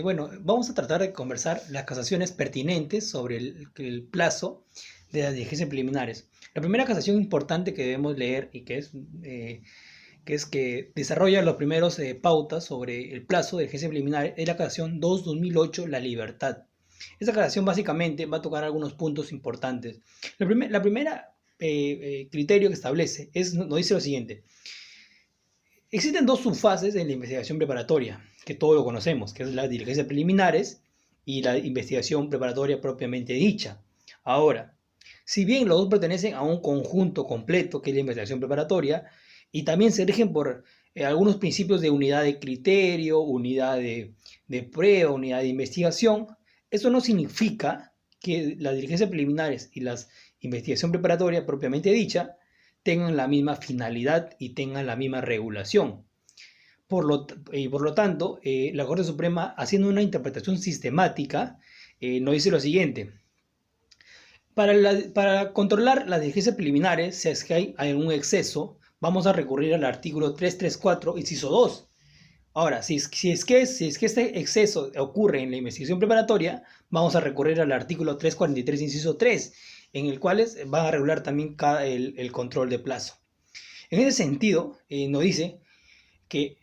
Bueno, vamos a tratar de conversar las casaciones pertinentes sobre el plazo de las diligencias preliminares. La primera casación importante que debemos leer y que desarrolla los primeros pautas sobre el plazo de diligencia preliminar es la casación 2-2008, La Libertad. Esta casación básicamente va a tocar algunos puntos importantes. La primera criterio que establece nos dice lo siguiente. Existen dos subfases en la investigación preparatoria, que todos lo conocemos, que es las diligencias preliminares y la investigación preparatoria propiamente dicha. Ahora, si bien los dos pertenecen a un conjunto completo, que es la investigación preparatoria, y también se rigen por algunos principios de unidad de criterio, unidad de prueba, unidad de investigación, eso no significa que las diligencias preliminares y la investigación preparatoria propiamente dicha tengan la misma finalidad y tengan la misma regulación. Por lo tanto, la Corte Suprema, haciendo una interpretación sistemática, nos dice lo siguiente. Para controlar las diligencias preliminares, si es que hay algún exceso, vamos a recurrir al artículo 334, inciso 2. Ahora, si es que este exceso ocurre en la investigación preparatoria, vamos a recurrir al artículo 343, inciso 3, en el cual va a regular también el control de plazo. En ese sentido, nos dice que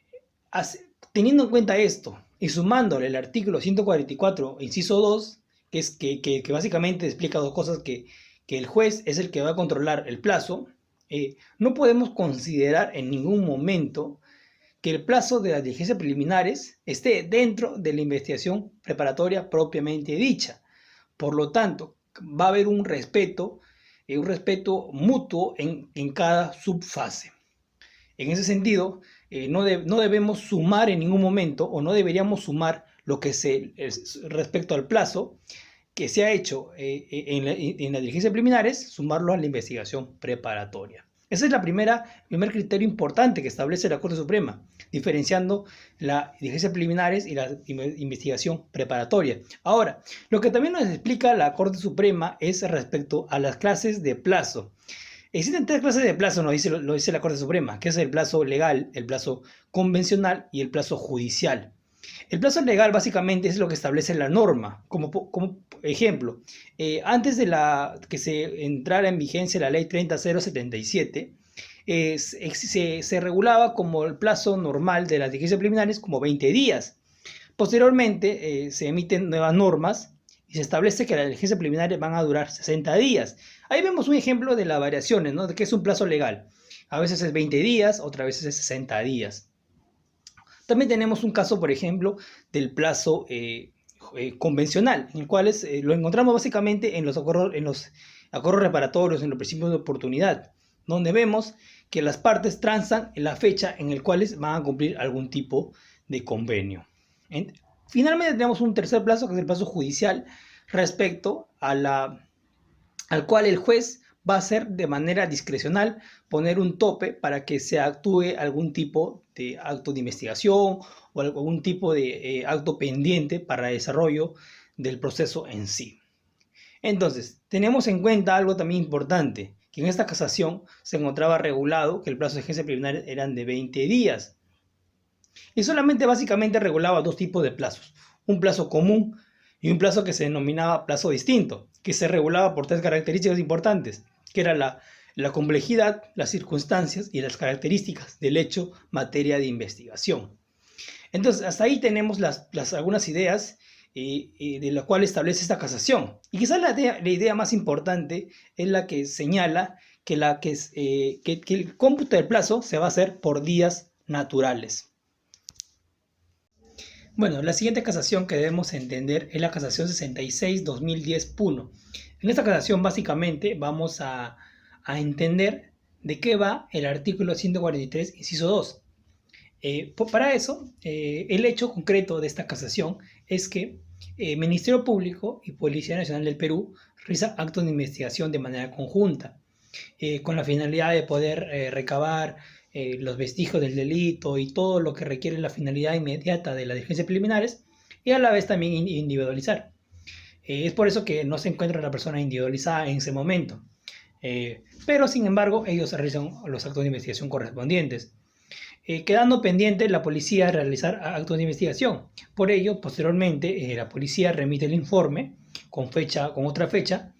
teniendo en cuenta esto y sumándole el artículo 144, inciso 2, que básicamente explica dos cosas, que el juez es el que va a controlar el plazo, no podemos considerar en ningún momento que el plazo de las diligencias preliminares esté dentro de la investigación preparatoria propiamente dicha. Por lo tanto, va a haber un respeto mutuo en cada subfase. En ese sentido, no debemos sumar en ningún momento, o no deberíamos sumar lo que respecto al plazo que se ha hecho en las diligencias preliminares, sumarlo a la investigación preparatoria. Ese es el primer criterio importante que establece la Corte Suprema, diferenciando las diligencias preliminares y la investigación preparatoria. Ahora, lo que también nos explica la Corte Suprema es respecto a las clases de plazo. Existen tres clases de plazo, lo dice la Corte Suprema, que es el plazo legal, el plazo convencional y el plazo judicial. El plazo legal básicamente es lo que establece la norma. Como ejemplo, antes de que se entrara en vigencia la ley 30077, se regulaba como el plazo normal de las diligencias preliminares como 20 días. Posteriormente se emiten nuevas normas y se establece que las diligencias preliminares van a durar 60 días. Ahí vemos un ejemplo de las variaciones, ¿no? De qué es un plazo legal. A veces es 20 días, otras veces es 60 días. También tenemos un caso, por ejemplo, del plazo convencional, en el cual lo encontramos básicamente en los acuerdos reparatorios, en los principios de oportunidad, donde vemos que las partes transan en la fecha en la cual van a cumplir algún tipo de convenio. Finalmente tenemos un tercer plazo, que es el plazo judicial, respecto al cual el juez va a hacer de manera discrecional poner un tope para que se actúe algún tipo de acto de investigación o algún tipo de acto pendiente para el desarrollo del proceso en sí. Entonces, tenemos en cuenta algo también importante, que en esta casación se encontraba regulado que el plazo de diligencia preliminar eran de 20 días. Y solamente básicamente regulaba dos tipos de plazos, un plazo común y un plazo que se denominaba plazo distinto, que se regulaba por tres características importantes, que era la complejidad, las circunstancias y las características del hecho materia de investigación. Entonces, hasta ahí tenemos algunas ideas de la cual establece esta casación. Y quizás la idea más importante es la que señala que el cómputo del plazo se va a hacer por días naturales. Bueno, la siguiente casación que debemos entender es la casación 66-2010 Puno. En esta casación básicamente vamos a entender de qué va el artículo 143, inciso 2. Para eso, el hecho concreto de esta casación es que Ministerio Público y Policía Nacional del Perú realizan actos de investigación de manera conjunta, con la finalidad de poder recabar los vestigios del delito y todo lo que requiere la finalidad inmediata de las diligencias preliminares, y a la vez también individualizar. Es por eso que no se encuentra la persona individualizada en ese momento. Pero sin embargo, ellos realizan los actos de investigación correspondientes. quedando pendiente la policía de realizar actos de investigación. Por ello, posteriormente, la policía remite el informe con otra fecha,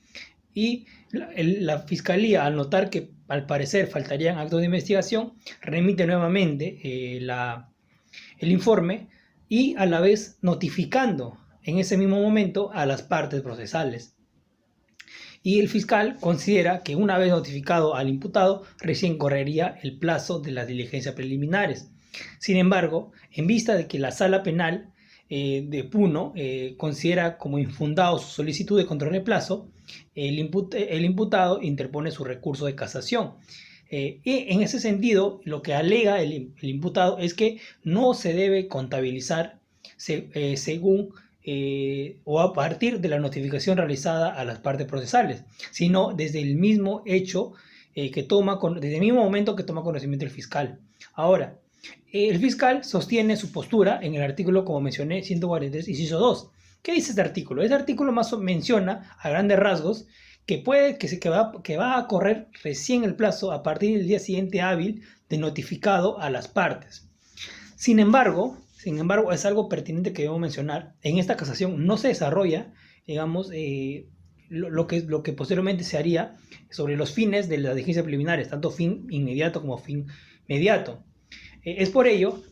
y la fiscalía, al notar que al parecer faltarían actos de investigación, remite nuevamente el informe, y a la vez notificando en ese mismo momento a las partes procesales. Y el fiscal considera que una vez notificado al imputado, recién correría el plazo de las diligencias preliminares. Sin embargo, en vista de que la Sala Penal de Puno considera como infundado su solicitud de control de plazo, el imputado interpone su recurso de casación. Y en ese sentido, lo que alega el imputado es que no se debe contabilizar según o a partir de la notificación realizada a las partes procesales, sino desde el mismo hecho desde el mismo momento que toma conocimiento el fiscal. Ahora, el fiscal sostiene su postura en el artículo, como mencioné, 143, inciso 2. ¿Qué dice este artículo? Este artículo más menciona a grandes rasgos que va a correr recién el plazo a partir del día siguiente hábil de notificado a las partes. Sin embargo, es algo pertinente que debo mencionar. En esta casación no se desarrolla, digamos, lo que posteriormente se haría sobre los fines de las diligencias preliminares, tanto fin inmediato como fin mediato. Es por ello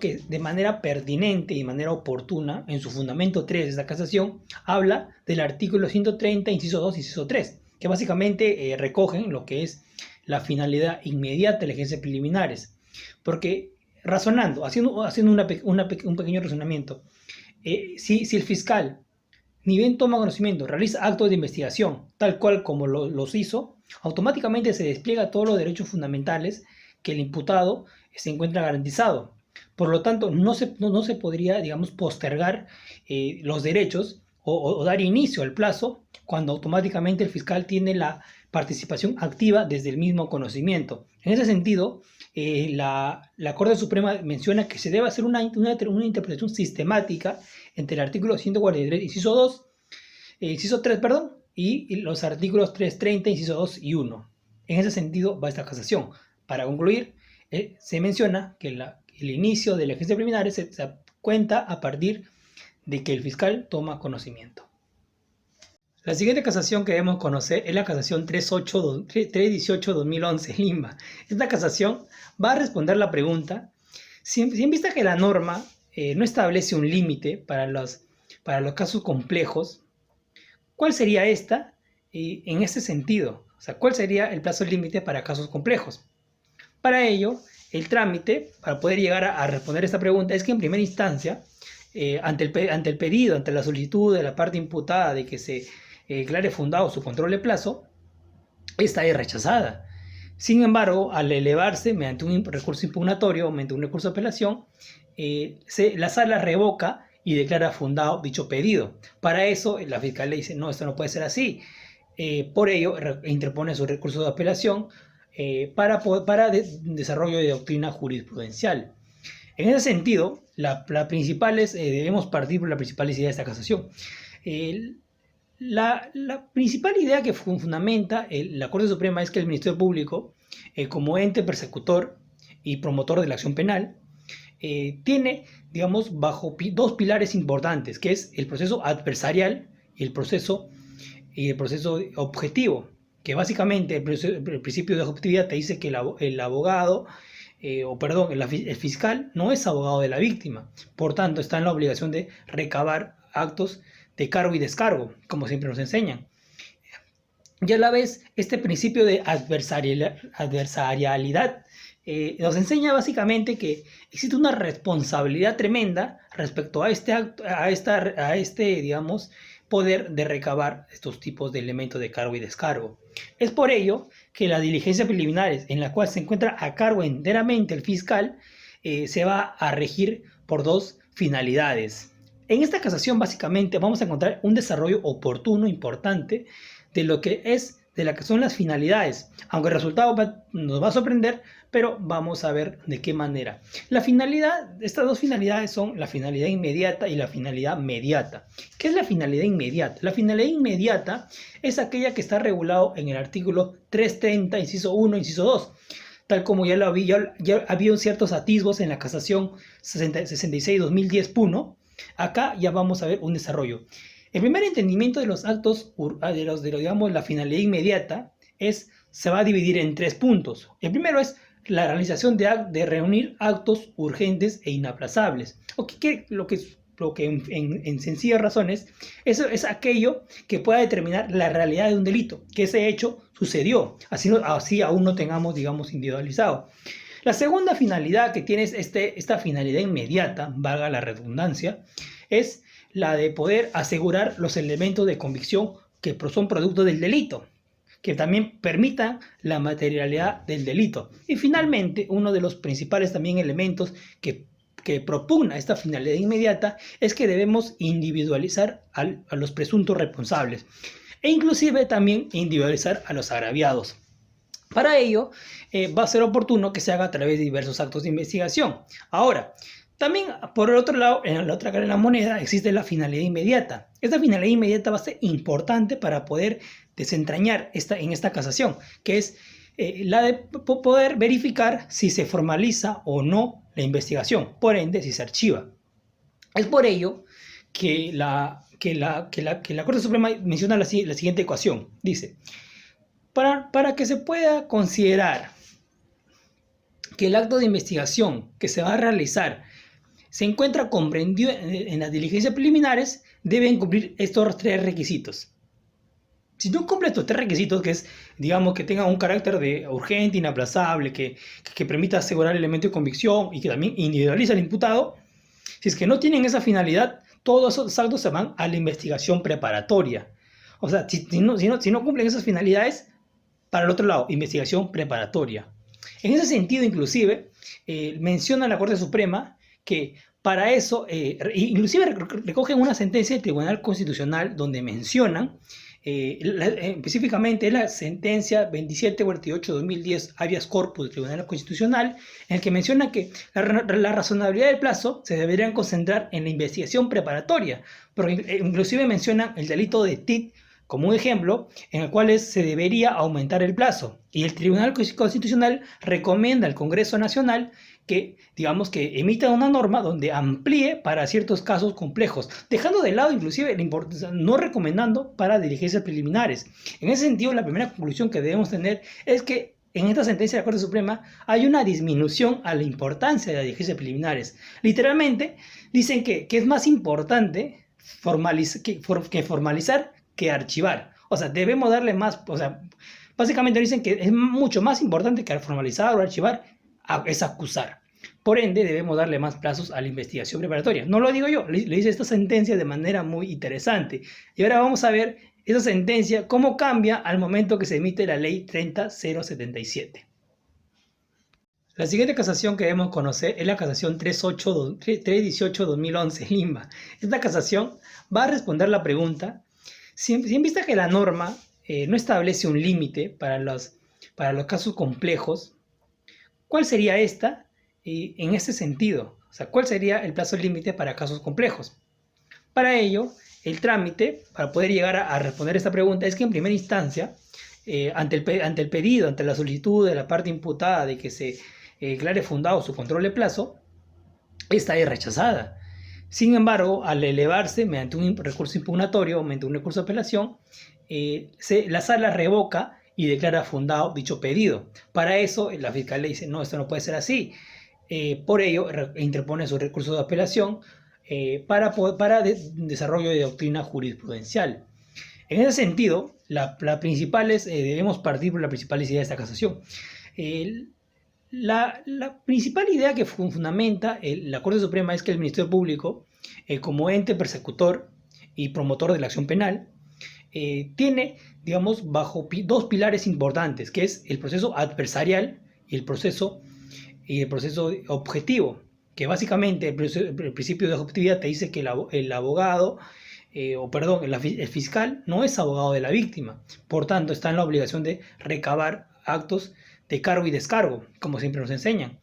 que de manera pertinente y de manera oportuna, en su fundamento 3 de esta casación, habla del artículo 130, inciso 2 y inciso 3, que básicamente recogen lo que es la finalidad inmediata de las diligencias preliminares. Porque razonando, haciendo un pequeño razonamiento, si el fiscal ni bien toma conocimiento, realiza actos de investigación, tal cual como los hizo, automáticamente se despliega todos los derechos fundamentales que el imputado se encuentra garantizado. Por lo tanto, no se podría, digamos, postergar los derechos o dar inicio al plazo cuando automáticamente el fiscal tiene la participación activa desde el mismo conocimiento. En ese sentido, la Corte Suprema menciona que se debe hacer una interpretación sistemática entre el artículo 143, inciso 3, y los artículos 330, inciso 2 y 1. En ese sentido va esta casación. Para concluir, se menciona que el inicio de la diligencia preliminar se cuenta a partir de que el fiscal toma conocimiento. La siguiente casación que debemos conocer es la casación 318-2011 Limba. Esta casación va a responder la pregunta, si en vista que la norma no establece un límite para los casos complejos, ¿cuál sería esta en este sentido? O sea, ¿cuál sería el plazo límite para casos complejos? Para ello, el trámite, para poder llegar a responder esta pregunta, es que en primera instancia, ante el pedido, ante la solicitud de la parte imputada de que se declare fundado su control de plazo, esta es rechazada. Sin embargo, al elevarse mediante un recurso impugnatorio, mediante un recurso de apelación, la sala revoca y declara fundado dicho pedido. Para eso, la fiscal le dice, no, esto no puede ser así. Por ello, interpone su recurso de apelación para desarrollo de doctrina jurisprudencial. En ese sentido, debemos partir por la principal idea de esta casación. La principal idea que fundamenta la Corte Suprema es que el Ministerio Público, como ente persecutor y promotor de la acción penal, tiene, digamos, bajo dos pilares importantes, que es el proceso adversarial y el proceso objetivo, que básicamente el principio de objetividad te dice que el abogado, el fiscal no es abogado de la víctima, por tanto está en la obligación de recabar actos de cargo y descargo, como siempre nos enseñan. Y a la vez, este principio de adversarialidad nos enseña básicamente que existe una responsabilidad tremenda respecto a este, digamos, poder de recabar estos tipos de elementos de cargo y descargo. Es por ello que las diligencias preliminares en la cual se encuentra a cargo enteramente el fiscal se va a regir por dos finalidades. En esta casación básicamente vamos a encontrar un desarrollo oportuno, importante, de lo que son las finalidades, aunque el resultado nos va a sorprender, pero vamos a ver de qué manera. Estas dos finalidades son la finalidad inmediata y la finalidad mediata. ¿Qué es la finalidad inmediata? La finalidad inmediata es aquella que está regulado en el artículo 330, inciso 1, inciso 2. tal como ya había ciertos atisbos en la casación 66-2010 Puno. Acá ya vamos a ver un desarrollo. El primer entendimiento de los actos, digamos, la finalidad inmediata, se va a dividir en 3 puntos. El primero es la realización de reunir actos urgentes e inaplazables. Lo que en sencillas razones eso es aquello que pueda determinar la realidad de un delito, que ese hecho sucedió, así aún no tengamos, digamos, individualizado. La segunda finalidad que tiene esta finalidad inmediata, valga la redundancia, es la de poder asegurar los elementos de convicción que son producto del delito, que también permitan la materialidad del delito. Y finalmente, uno de los principales también elementos que propugna esta finalidad inmediata es que debemos individualizar a los presuntos responsables e inclusive también individualizar a los agraviados. Para ello, va a ser oportuno que se haga a través de diversos actos de investigación. Ahora, también, por el otro lado, en la otra cara de la moneda, existe la finalidad inmediata. Esta finalidad inmediata va a ser importante para poder desentrañar en esta casación, que es la de poder verificar si se formaliza o no la investigación, por ende, si se archiva. Es por ello que la Corte Suprema menciona la siguiente ecuación. Dice, para que se pueda considerar que el acto de investigación que se va a realizar se encuentra comprendido en las diligencias preliminares, deben cumplir estos 3 requisitos. Si no cumple estos 3 requisitos, que es, digamos, que tenga un carácter de urgente, inaplazable, que permita asegurar el elemento de convicción y que también individualiza al imputado, si es que no tienen esa finalidad, todos esos actos se van a la investigación preparatoria. O sea, si no cumplen esas finalidades, para el otro lado, investigación preparatoria. En ese sentido, inclusive, menciona la Corte Suprema que para eso, inclusive recogen una sentencia del Tribunal Constitucional donde mencionan, específicamente la sentencia 2748-2010 habeas corpus del Tribunal Constitucional, en el que menciona que la razonabilidad del plazo se deberían concentrar en la investigación preparatoria, porque inclusive mencionan el delito de TIC como un ejemplo en el cual se debería aumentar el plazo. Y el Tribunal Constitucional recomienda al Congreso Nacional que, digamos, que emita una norma donde amplíe para ciertos casos complejos, dejando de lado inclusive la importancia, no recomendando para diligencias preliminares. En ese sentido, la primera conclusión que debemos tener es que en esta sentencia de la Corte Suprema hay una disminución a la importancia de las diligencias preliminares. Literalmente, dicen que es más importante formalizar que archivar. O sea, debemos darle más, o sea, básicamente dicen que es mucho más importante que formalizar o archivar es acusar. Por ende, debemos darle más plazos a la investigación preparatoria. No lo digo yo, le dice esta sentencia de manera muy interesante. Y ahora vamos a ver esa sentencia, cómo cambia al momento que se emite la ley 30077. La siguiente casación que debemos conocer es la casación 318-2011, Lima. Esta casación va a responder la pregunta, si en vista que la norma no establece un límite para los casos complejos, ¿cuál sería esta en este sentido? O sea, ¿cuál sería el plazo límite para casos complejos? Para ello, el trámite, para poder llegar a responder esta pregunta, es que en primera instancia, ante el pedido, ante la solicitud de la parte imputada de que se declare fundado su control de plazo, esta es rechazada. Sin embargo, al elevarse mediante un recurso impugnatorio o mediante un recurso de apelación, la sala revoca y declara fundado dicho pedido. Para eso, la fiscal le dice, no, esto no puede ser así. Por ello, interpone su recurso de apelación para desarrollo de doctrina jurisprudencial. En ese sentido, debemos partir por las principales ideas de esta casación. La principal idea que fundamenta la Corte Suprema es que el Ministerio Público, como ente persecutor y promotor de la acción penal, tiene, digamos, bajo 2 pilares importantes, que es el proceso adversarial y el proceso objetivo, que básicamente el principio de objetividad te dice que el abogado, el fiscal no es abogado de la víctima, por tanto está en la obligación de recabar actos de cargo y descargo, como siempre nos enseñan.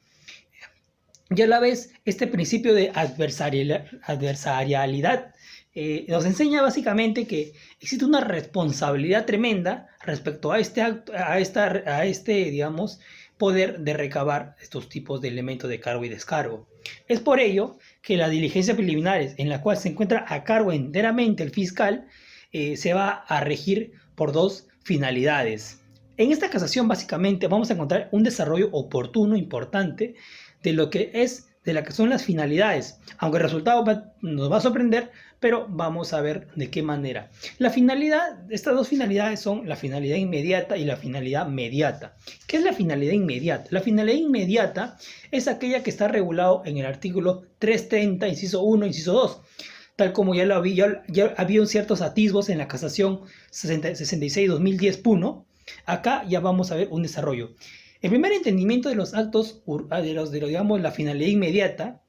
Y a la vez, este principio de adversarialidad nos enseña básicamente que existe una responsabilidad tremenda respecto a este, digamos, poder de recabar estos tipos de elementos de cargo y descargo. Es por ello que las diligencias preliminares en la cual se encuentra a cargo enteramente el fiscal se va a regir por dos finalidades. En esta casación básicamente vamos a encontrar un desarrollo oportuno, importante, de lo que son las finalidades, aunque el resultado nos va a sorprender, pero vamos a ver de qué manera. Estas dos finalidades son la finalidad inmediata y la finalidad mediata. ¿Qué es la finalidad inmediata? La finalidad inmediata es aquella que está regulado en el artículo 330, inciso 1, inciso 2, tal como ya había ciertos atisbos en la casación 66-2010 Puno. Acá ya vamos a ver un desarrollo. El primer entendimiento de los actos, digamos, la finalidad inmediata,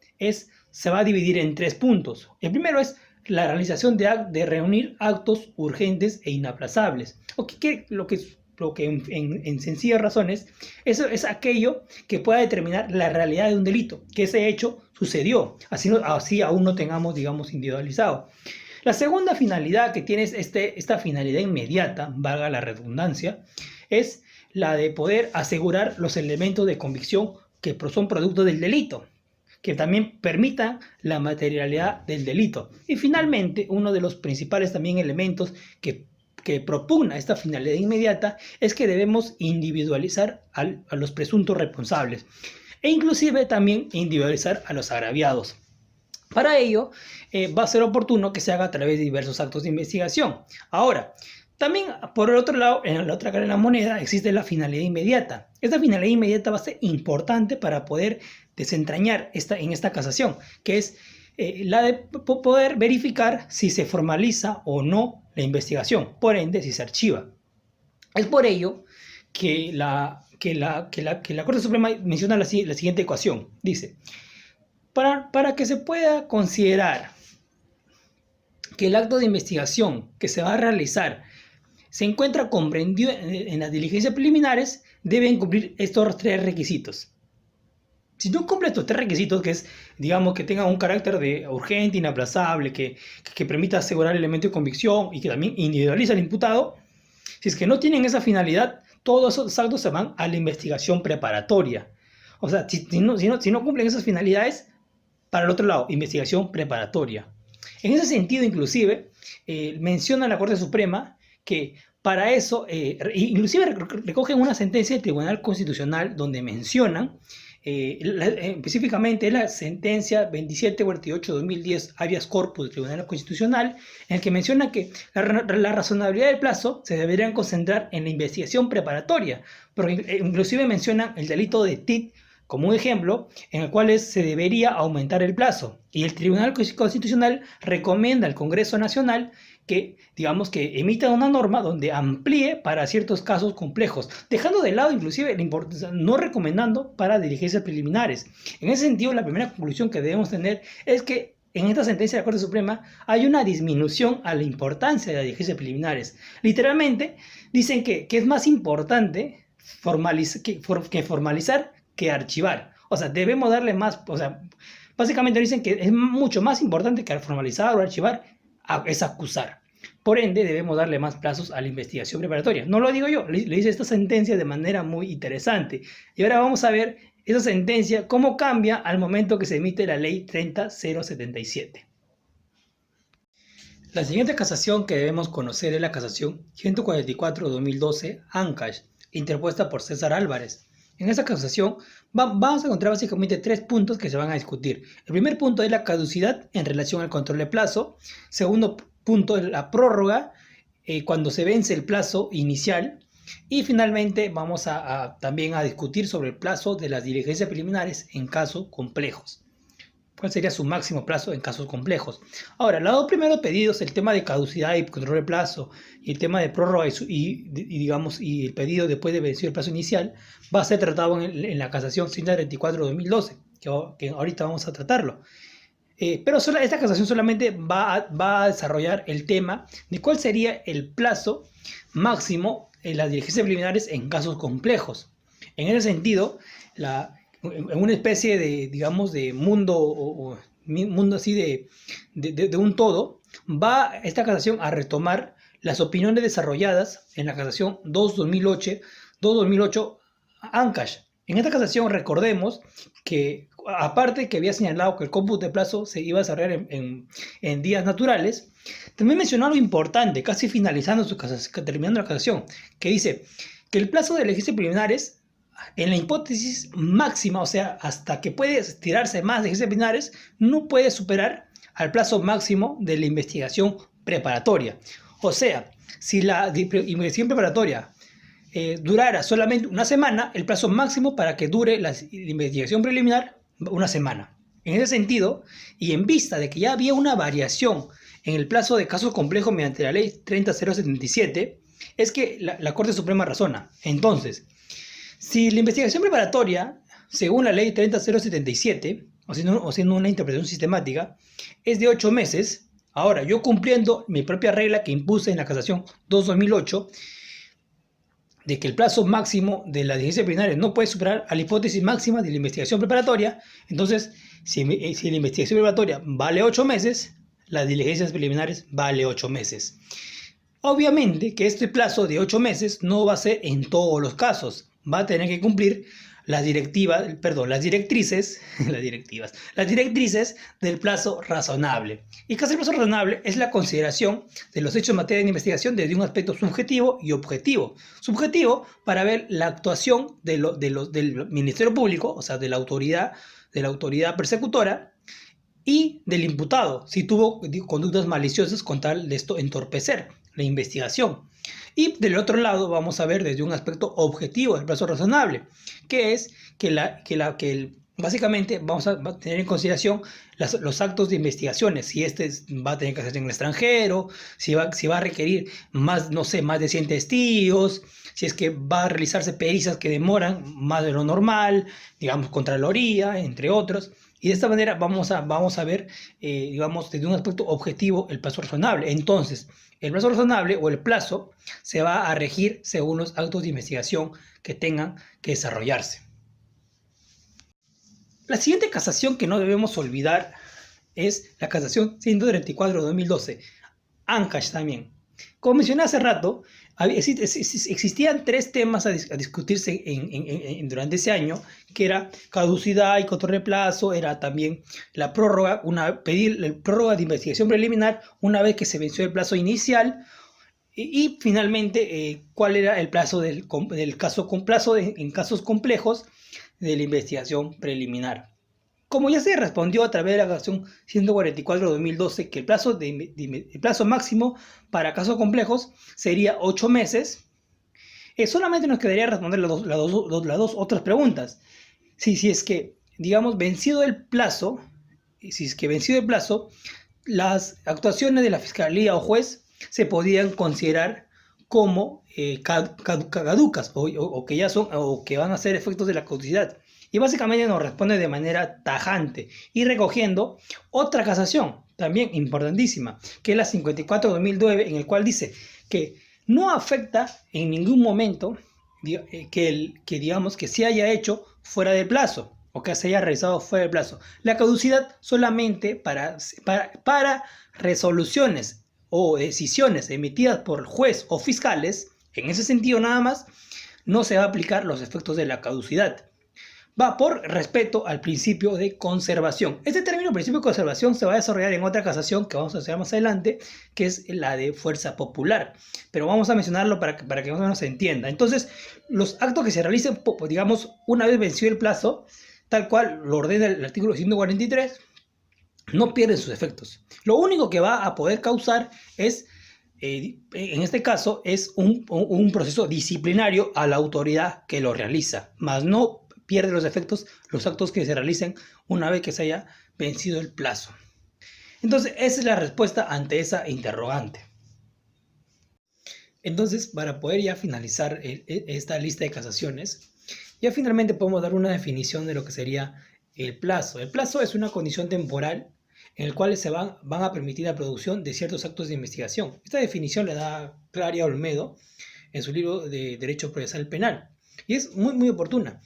se va a dividir en 3 puntos. El primero es la realización de reunir actos urgentes e inaplazables. Lo que en sencillas razones, eso es aquello que pueda determinar la realidad de un delito, que ese hecho sucedió, así aún no tengamos, digamos, individualizado. La segunda finalidad que tiene esta finalidad inmediata, valga la redundancia, es la de poder asegurar los elementos de convicción que son producto del delito, que también permitan la materialidad del delito. Y finalmente, uno de los principales también elementos que propugna esta finalidad inmediata es que debemos individualizar a los presuntos responsables e inclusive también individualizar a los agraviados. Para ello, va a ser oportuno que se haga a través de diversos actos de investigación. Ahora, también, por el otro lado, en la otra cara de la moneda, existe la finalidad inmediata. Esta finalidad inmediata va a ser importante para poder desentrañar en esta casación, que es la de poder verificar si se formaliza o no la investigación, por ende, si se archiva. Es por ello que la Corte Suprema menciona la siguiente ecuación. Dice, para que se pueda considerar que el acto de investigación que se va a realizar se encuentra comprendido en las diligencias preliminares, deben cumplir estos 3 requisitos. Si no cumple estos 3 requisitos, que es, digamos, que tenga un carácter de urgente, inaplazable, que permita asegurar el elemento de convicción y que también individualiza al imputado, si es que no tienen esa finalidad, todos esos actos se van a la investigación preparatoria. O sea, si no cumplen esas finalidades, para el otro lado, investigación preparatoria. En ese sentido, inclusive, menciona la Corte Suprema que para eso, inclusive recogen una sentencia del Tribunal Constitucional donde mencionan, específicamente la sentencia 2748-2010 habeas corpus del Tribunal Constitucional, en el que menciona que la razonabilidad del plazo se deberían concentrar en la investigación preparatoria, porque inclusive mencionan el delito de TIT como un ejemplo en el cual se debería aumentar el plazo. Y el Tribunal Constitucional recomienda al Congreso Nacional que, digamos, que emita una norma donde amplíe para ciertos casos complejos, dejando de lado inclusive la importancia, no recomendando para diligencias preliminares. En ese sentido, la primera conclusión que debemos tener es que en esta sentencia de la Corte Suprema hay una disminución a la importancia de las diligencias preliminares. Literalmente dicen que es más importante formalizar que archivar. O sea, debemos darle más, o sea, básicamente dicen que es mucho más importante que formalizar o archivar es acusar. Por ende, debemos darle más plazos a la investigación preparatoria. No lo digo yo, le dice esta sentencia de manera muy interesante. Y ahora vamos a ver esa sentencia, cómo cambia al momento que se emite la ley 30077. La siguiente casación que debemos conocer es la casación 144-2012 Ancash, interpuesta por César Álvarez. En esta casación vamos a encontrar básicamente 3 puntos que se van a discutir. El primer punto es la caducidad en relación al control de plazo. Segundo punto es la prórroga cuando se vence el plazo inicial. Y finalmente vamos también a discutir sobre el plazo de las diligencias preliminares en casos complejos. ¿Cuál sería su máximo plazo en casos complejos? Ahora, los dos primeros pedidos, el tema de caducidad y control de plazo, y el tema de prórroga y el pedido después de vencido el plazo inicial, va a ser tratado en la casación 134-2012, que ahorita vamos a tratarlo. Pero esta casación solamente va a desarrollar el tema de cuál sería el plazo máximo en las diligencias preliminares en casos complejos. En ese sentido, en una especie de, digamos, de mundo así de un todo, va esta casación a retomar las opiniones desarrolladas en la casación 2-2008 Ancash, En esta casación recordemos que, aparte que había señalado que el cómputo de plazo se iba a desarrollar en días naturales, también mencionó algo importante, casi finalizando terminando la casación, que dice que el plazo de elegirse preliminares, en la hipótesis máxima, o sea, hasta que puede estirarse más de elegirse preliminares, no puede superar al plazo máximo de la investigación preparatoria. O sea, si la investigación preparatoria durara solamente una semana, el plazo máximo para que dure la investigación preliminar, una semana. En ese sentido, y en vista de que ya había una variación en el plazo de casos complejos mediante la ley 30077, es que la Corte Suprema razona. Entonces, si la investigación preparatoria, según la ley 30077, o siendo una interpretación sistemática, es de 8 meses, ahora yo cumpliendo mi propia regla que impuse en la casación 2-2008, de que el plazo máximo de las diligencias preliminares no puede superar a la hipótesis máxima de la investigación preparatoria, entonces, si la investigación preparatoria vale 8 meses, las diligencias preliminares vale 8 meses. Obviamente que este plazo de 8 meses no va a ser en todos los casos, va a tener que cumplir las directrices, las directrices del plazo razonable. ¿Y qué es el plazo razonable? Es la consideración de los hechos en materia de investigación desde un aspecto subjetivo y objetivo. Subjetivo para ver la actuación del Ministerio Público, o sea, de la autoridad persecutora, y del imputado, si tuvo conductas maliciosas con tal de esto entorpecer la investigación. Y del otro lado vamos a ver desde un aspecto objetivo del plazo razonable, que es básicamente vamos a tener en consideración los actos de investigaciones, si va a tener que hacerse en el extranjero, si va a requerir más, no sé, más de 100 testigos, si es que va a realizarse pericias que demoran más de lo normal, digamos, Contraloría, entre otros. Y de esta manera vamos a ver, digamos, desde un aspecto objetivo el plazo razonable. Entonces, el plazo razonable o el plazo se va a regir según los actos de investigación que tengan que desarrollarse. La siguiente casación que no debemos olvidar es la casación 134/2012, Ancash también. Como mencioné hace rato, existían 3 temas a discutirse durante ese año, que era caducidad y control de plazo, era también la prórroga, pedir la prórroga de investigación preliminar una vez que se venció el plazo inicial, y finalmente cuál era el plazo del caso con plazo en casos complejos de la investigación preliminar. Como ya se respondió a través de la casación 144/2012 que el plazo máximo para casos complejos sería 8 meses, solamente nos quedaría responder las dos otras preguntas. Si es que, digamos, vencido el plazo, las actuaciones de la fiscalía o juez se podían considerar como caducas o que ya son o que van a ser efectos de la caducidad. Y básicamente nos responde de manera tajante y recogiendo otra casación, también importantísima, que es la 54/2009, en el cual dice que no afecta en ningún momento digamos que se haya hecho fuera del plazo o que se haya realizado fuera del plazo. La caducidad solamente para resoluciones o decisiones emitidas por juez o fiscales, en ese sentido nada más, no se va a aplicar los efectos de la caducidad. Va por respeto al principio de conservación. Este término, principio de conservación, se va a desarrollar en otra casación que vamos a hacer más adelante, que es la de fuerza popular. Pero vamos a mencionarlo para que más o menos se entienda. Entonces, los actos que se realicen, digamos, una vez vencido el plazo, tal cual lo ordena el artículo 143, no pierden sus efectos. Lo único que va a poder causar es, en este caso, es un proceso disciplinario a la autoridad que lo realiza, más no pierde los efectos los actos que se realicen una vez que se haya vencido el plazo. Entonces, esa es la respuesta ante esa interrogante. Entonces, para poder ya finalizar esta lista de casaciones, ya finalmente podemos dar una definición de lo que sería el plazo. El plazo es una condición temporal en el cual se van a permitir la producción de ciertos actos de investigación. Esta definición le da Claria Olmedo en su libro de Derecho Procesal Penal y es muy, muy oportuna.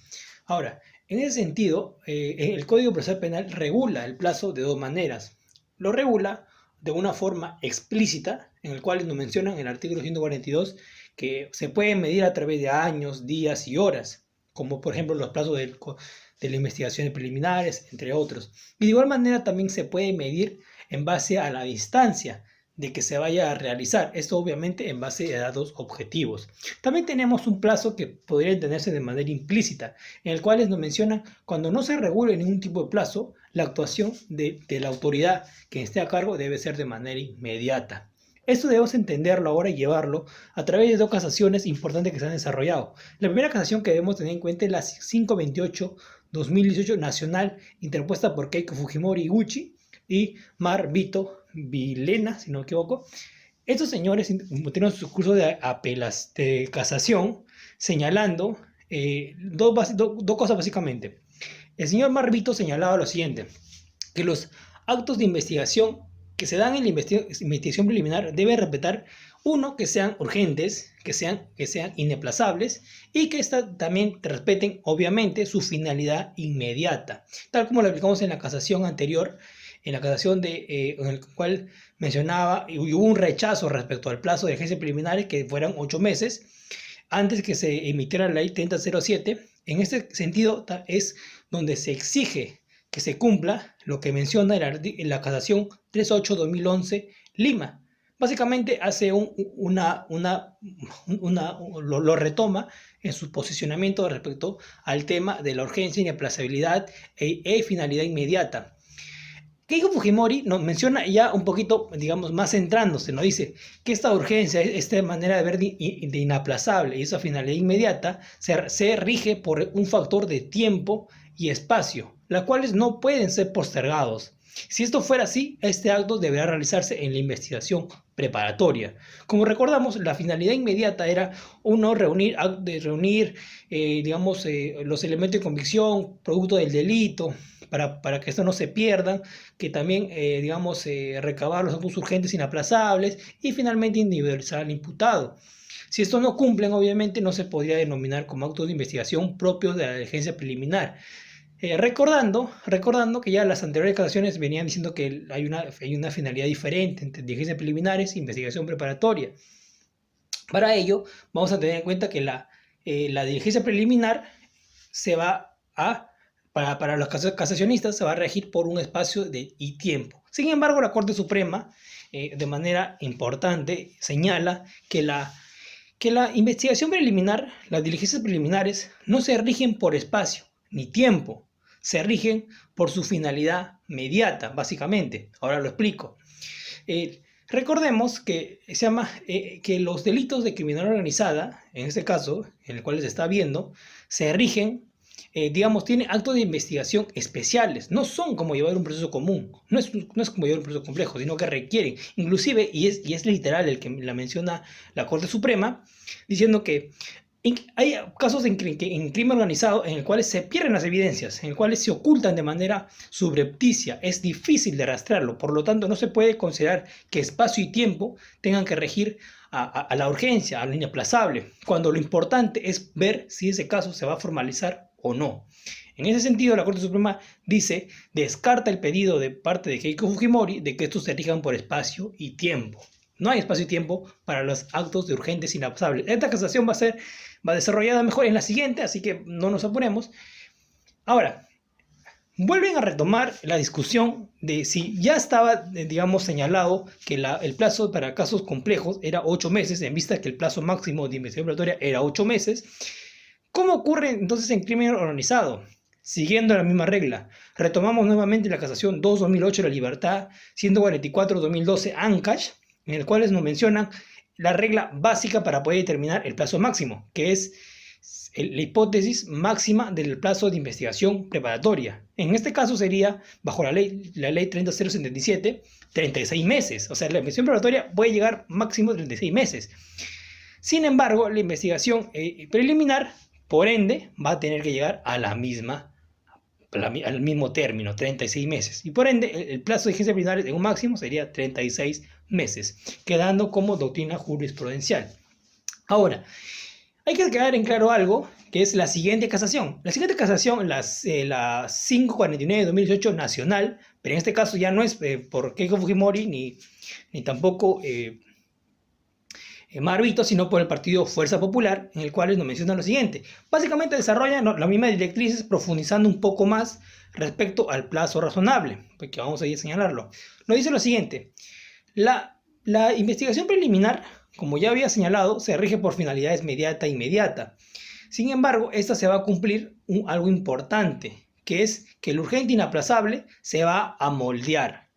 Ahora, en ese sentido, el Código Procesal Penal regula el plazo de 2 maneras. Lo regula de una forma explícita, en el cual nos mencionan en el artículo 142 que se puede medir a través de años, días y horas. como por ejemplo los plazos de las investigaciones preliminares, entre otros. Y de igual manera también se puede medir en base a la distancia de que se vaya a realizar. Esto obviamente en base a datos objetivos. También tenemos un plazo que podría entenderse de manera implícita, en el cual nos mencionan cuando no se regule ningún tipo de plazo, la actuación de la autoridad que esté a cargo debe ser de manera inmediata. Esto debemos entenderlo ahora y llevarlo a través de dos casaciones importantes que se han desarrollado. La primera casación que debemos tener en cuenta es la 528-2018 nacional, interpuesta por Keiko Fujimori Iguchi y Mar Vito Vilena, si no me equivoco. Estos señores tienen su curso de casación señalando dos cosas básicamente. El señor Mar Vito señalaba lo siguiente, que los actos de investigación que se dan en la investigación preliminar deben respetar, uno, que sean urgentes, que sean inaplazables y que también respeten, obviamente, su finalidad inmediata, tal como lo aplicamos en la casación anterior, en la casación en el cual mencionaba y hubo un rechazo respecto al plazo de agencias preliminares que fueran 8 meses antes que se emitiera la ley 3007. En este sentido es donde se exige que se cumpla lo que menciona en la casación 38-2011 Lima. Básicamente hace lo retoma en su posicionamiento respecto al tema de la urgencia, inaplazabilidad e finalidad inmediata. Keiko Fujimori nos menciona ya un poquito, digamos, más centrándose, nos dice que esta urgencia, esta manera de ver de inaplazable y esa finalidad inmediata se rige por un factor de tiempo y espacio, las cuales no pueden ser postergados. Si esto fuera así, este acto deberá realizarse en la investigación preparatoria. Como recordamos, la finalidad inmediata era reunir los elementos de convicción, producto del delito, para que esto no se pierdan, que también, recabar los actos urgentes inaplazables y finalmente individualizar al imputado. Si estos no cumplen, obviamente no se podría denominar como actos de investigación propios de la diligencia preliminar. Recordando que ya las anteriores casaciones venían diciendo que hay una finalidad diferente entre diligencias preliminares e investigación preparatoria. Para ello, vamos a tener en cuenta que la diligencia preliminar se va para los casacionistas se va a regir por un espacio y tiempo. Sin embargo, la Corte Suprema, de manera importante, señala que la investigación preliminar, las diligencias preliminares, no se rigen por espacio ni tiempo, se rigen por su finalidad mediata, básicamente. Ahora lo explico. Recordemos que que los delitos de criminalidad organizada, en este caso, en el cual se está viendo, se rigen, tienen actos de investigación especiales. No son como llevar un proceso común, no es como llevar un proceso complejo, sino que requieren, inclusive, y es literal el que la menciona la Corte Suprema, diciendo que hay casos en crimen organizado en el cuales se pierden las evidencias, en el cuales se ocultan de manera subrepticia, es difícil de rastrearlo, por lo tanto no se puede considerar que espacio y tiempo tengan que regir a la urgencia, a lo inaplazable, cuando lo importante es ver si ese caso se va a formalizar o no. En ese sentido, la Corte Suprema descarta el pedido de parte de Keiko Fujimori de que estos se rijan por espacio y tiempo. No hay espacio y tiempo para los actos de urgentes inaplazables. Esta casación va desarrollada mejor en la siguiente, así que no nos apuremos. Ahora, vuelven a retomar la discusión de si ya estaba, señalado que el plazo para casos complejos era 8 meses, en vista que el plazo máximo de investigación preparatoria era 8 meses. ¿Cómo ocurre entonces en crimen organizado? Siguiendo la misma regla, retomamos nuevamente la casación 2-2008 La Libertad, 144-2012 Ancash, en el cual nos mencionan la regla básica para poder determinar el plazo máximo, que es la hipótesis máxima del plazo de investigación preparatoria. En este caso sería, bajo la ley 30.077, 36 meses. O sea, la investigación preparatoria puede llegar máximo 36 meses. Sin embargo, la investigación preliminar, por ende, va a tener que llegar al mismo término, 36 meses. Y por ende, el plazo de vigencia preliminar en un máximo sería 36 meses, quedando como doctrina jurisprudencial. Ahora, hay que quedar en claro algo, que es la siguiente casación. La siguiente casación, la 549-2018 nacional, pero en este caso ya no es por Keiko Fujimori, ni tampoco Marvito, sino por el partido Fuerza Popular, en el cual nos menciona lo siguiente. Básicamente desarrollan las mismas directrices, profundizando un poco más respecto al plazo razonable, porque vamos a ir a señalarlo. Nos dice lo siguiente. La investigación preliminar, como ya había señalado, se rige por finalidades mediata e inmediata. Sin embargo, esta se va a cumplir algo importante, que es que el urgente inaplazable se va a moldear.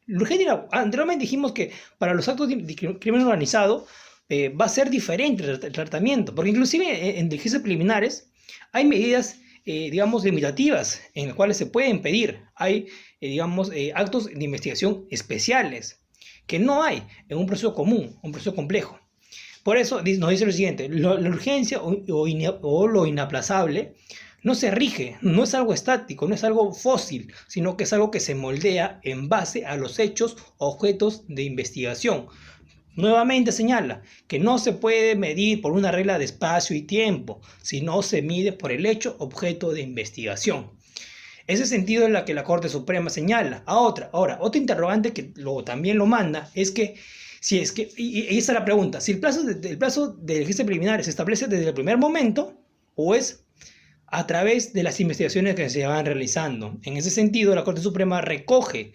Anteriormente dijimos que para los actos de crimen organizado va a ser diferente el tratamiento, porque inclusive en diligencias preliminares hay medidas, digamos, limitativas en las cuales se pueden pedir. Hay, digamos, actos de investigación especiales que no hay en un proceso común, un proceso complejo. Por eso nos dice lo siguiente, la urgencia o lo inaplazable no se rige, no es algo estático, no es algo fósil, sino que es algo que se moldea en base a los hechos objetos de investigación. Nuevamente señala que no se puede medir por una regla de espacio y tiempo, sino se mide por el hecho objeto de investigación. Ese sentido es la que la Corte Suprema señala. Ahora, otro interrogante que también lo manda es que si es que, y esa es la pregunta, si el plazo de diligencia preliminar se establece desde el primer momento o es a través de las investigaciones que se van realizando. En ese sentido, la Corte Suprema recoge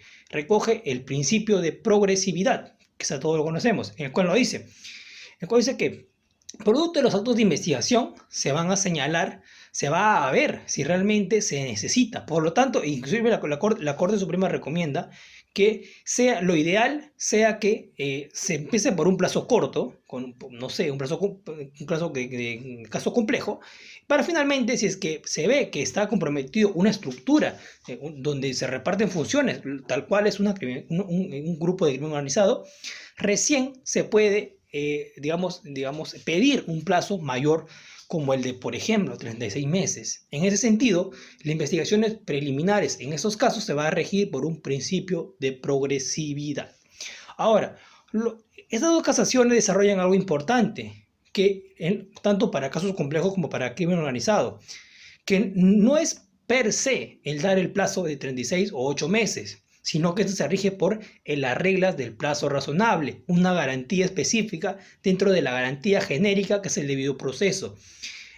el principio de progresividad, que ya todos lo conocemos, en el cual lo dice. El cual dice que, producto de los actos de investigación, se van a señalar, se va a ver si realmente se necesita. Por lo tanto, inclusive la Corte Suprema recomienda que sea lo ideal, sea que se empiece por un plazo corto, con, no sé, un caso complejo, para finalmente, si es que se ve que está comprometido una estructura donde se reparten funciones, tal cual es un grupo de crimen organizado, recién se puede, digamos, pedir un plazo mayor como el de, por ejemplo, 36 meses. En ese sentido, las investigaciones preliminares en esos casos se va a regir por un principio de progresividad. Ahora, estas dos casaciones desarrollan algo importante, que tanto para casos complejos como para crimen organizado, que no es per se el dar el plazo de 36 o 8 meses, sino que esto se rige por las reglas del plazo razonable, una garantía específica dentro de la garantía genérica que es el debido proceso.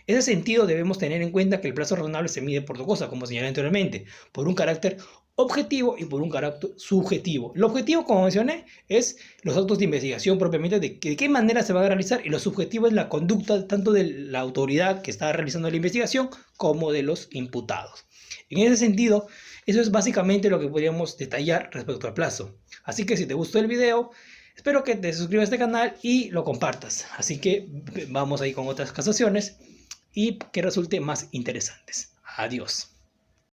En ese sentido debemos tener en cuenta que el plazo razonable se mide por dos cosas, como señalé anteriormente, por un carácter objetivo y por un carácter subjetivo. El objetivo, como mencioné, es los actos de investigación propiamente, de qué manera se van a realizar, y lo subjetivo es la conducta tanto de la autoridad que está realizando la investigación como de los imputados. En ese sentido, eso es básicamente lo que podríamos detallar respecto al plazo. Así que si te gustó el video, espero que te suscribas a este canal y lo compartas. Así que vamos ahí con otras casaciones y que resulte más interesantes. Adiós.